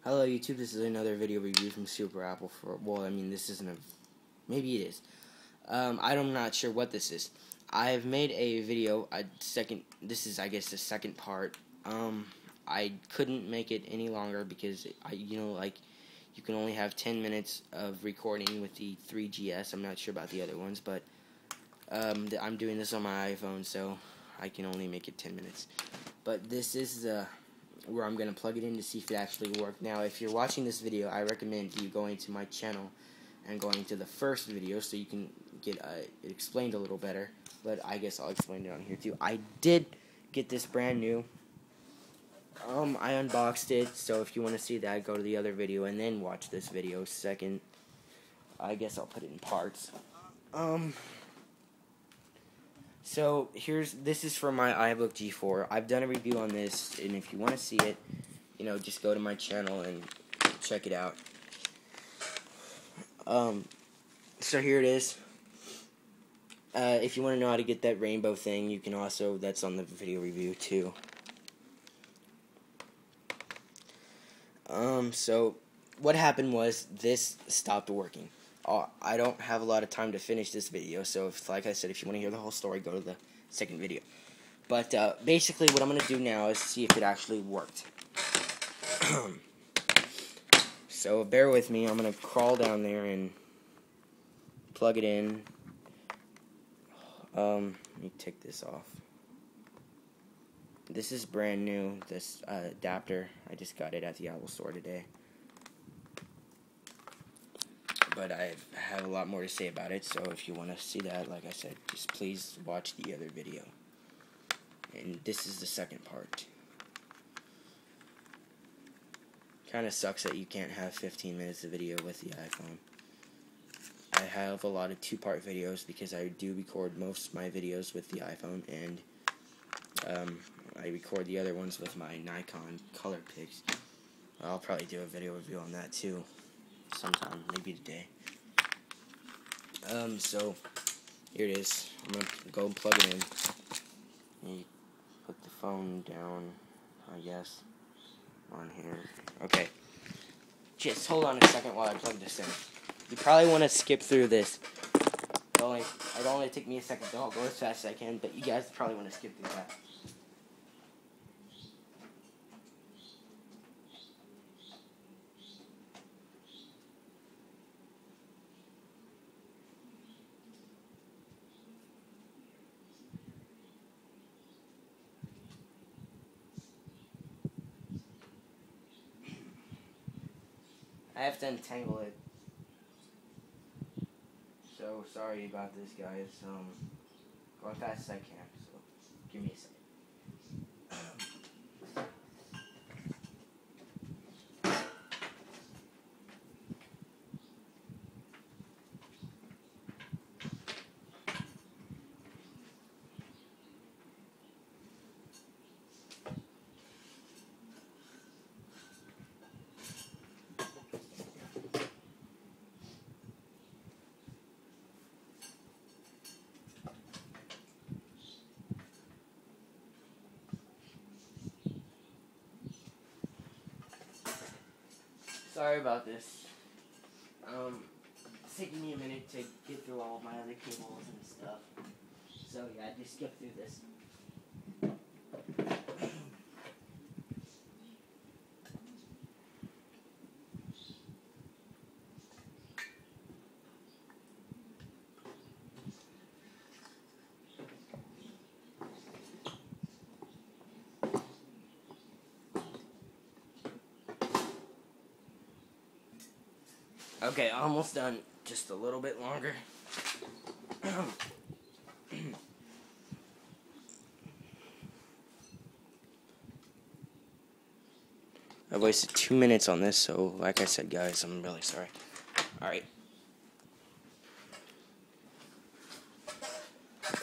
Hello YouTube, this is another video review from Super Apple for, well, I mean, this isn't a, maybe it is. I'm not sure what this is. I've made a video, this is, I guess, the second part. I couldn't make it any longer because, you can only have 10 minutes of recording with the 3GS. I'm not sure about the other ones, but, I'm doing this on my iPhone, so I can only make it 10 minutes. But this is, where I'm going to plug it in to see if it actually worked. Now, if you're watching this video, I recommend you going to my channel and going to the first video so you can get it explained a little better. But I guess I'll explain it on here too. I did get this brand new. I unboxed it, so if you want to see that, go to the other video and then watch this video second. I guess I'll put it in parts. So this is for my iBook G4. I've done a review on this, and if you want to see it, just go to my channel and check it out. So here it is. If you want to know how to get that rainbow thing, you can also, that's on the video review too. So what happened was this stopped working. I don't have a lot of time to finish this video, so like I said, if you want to hear the whole story, go to the second video. But basically what I'm going to do now is see if it actually worked. So bear with me, I'm going to crawl down there and plug it in. Let me take this off. This is brand new, this adapter. I just got it at the Apple store today. But I have a lot more to say about it, so if you want to see that, like I said, just please watch the other video. And this is the second part. Kind of sucks that you can't have 15 minutes of video with the iPhone. I have a lot of two-part videos because I do record most of my videos with the iPhone, and I record the other ones with my Nikon color pics. I'll probably do a video review on that too. Sometime, maybe today. So here it is. I'm gonna go and plug it in. You put the phone down, I guess, on here. Okay. Just hold on a second while I plug this in. You probably want to skip through this. It'll only take me a second, so I'll go as fast as I can, but you guys probably want to skip through that. I have to untangle it. So sorry about this, guys. Going fast as I can. So give me a second. Sorry about this. It's taking me a minute to get through all of my other cables and stuff. So yeah, I just skipped through this. Okay, almost done. Just a little bit longer. I wasted 2 minutes on this, so like I said, guys, I'm really sorry. Alright.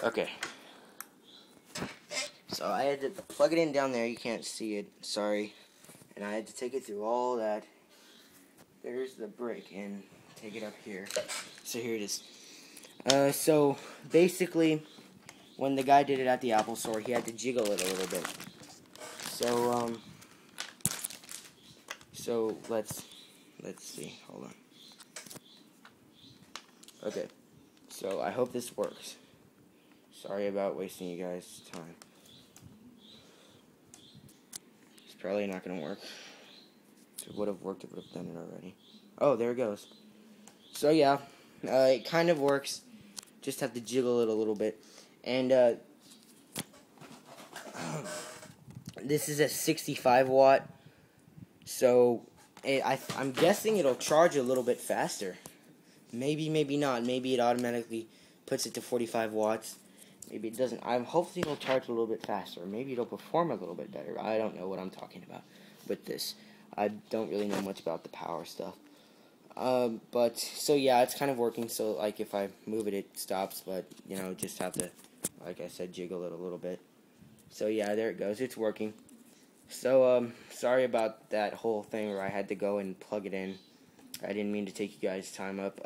Okay. So I had to plug it in down there. You can't see it. Sorry. And I had to take it through all that. There's the brick, and take it up here. So here it is. So basically, when the guy did it at the Apple store, he had to jiggle it a little bit. So So let's see. Hold on. Okay. So I hope this works. Sorry about wasting you guys' time. It's probably not gonna work. If it would have worked, it would have done it already. Oh, there it goes. So yeah, it kind of works. Just have to jiggle it a little bit. And this is a 65 watt. So I'm guessing it'll charge a little bit faster. Maybe, maybe not. Maybe it automatically puts it to 45 watts. Maybe it doesn't. Hopefully it'll charge a little bit faster. Maybe it'll perform a little bit better. I don't know what I'm talking about with this. I don't really know much about the power stuff. But, so yeah, it's kind of working. So, like, if I move it, it stops. But, you know, just have to, like I said, jiggle it a little bit. So, yeah, there it goes. It's working. So, sorry about that whole thing where I had to go and plug it in. I didn't mean to take you guys' time up.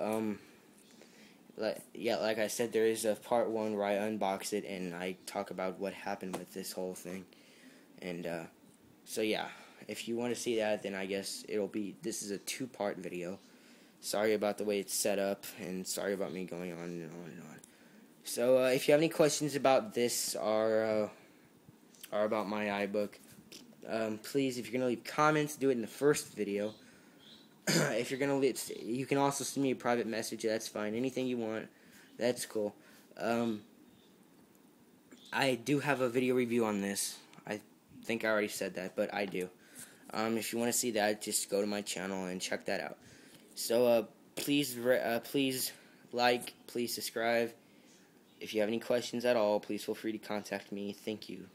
Like I said, there is a part 1 where I unbox it and I talk about what happened with this whole thing. And, so yeah, if you want to see that, then I guess this is a 2-part video. Sorry about the way it's set up, and sorry about me going on and on and on. So, if you have any questions about this or about my iBook, please, if you're going to leave comments, do it in the first video. If you're going to leave, you can also send me a private message, that's fine. Anything you want, that's cool. I do have a video review on this. I think I already said that, but I do. If you want to see that, just go to my channel and check that out. So, please like, please subscribe. If you have any questions at all, please feel free to contact me. Thank you.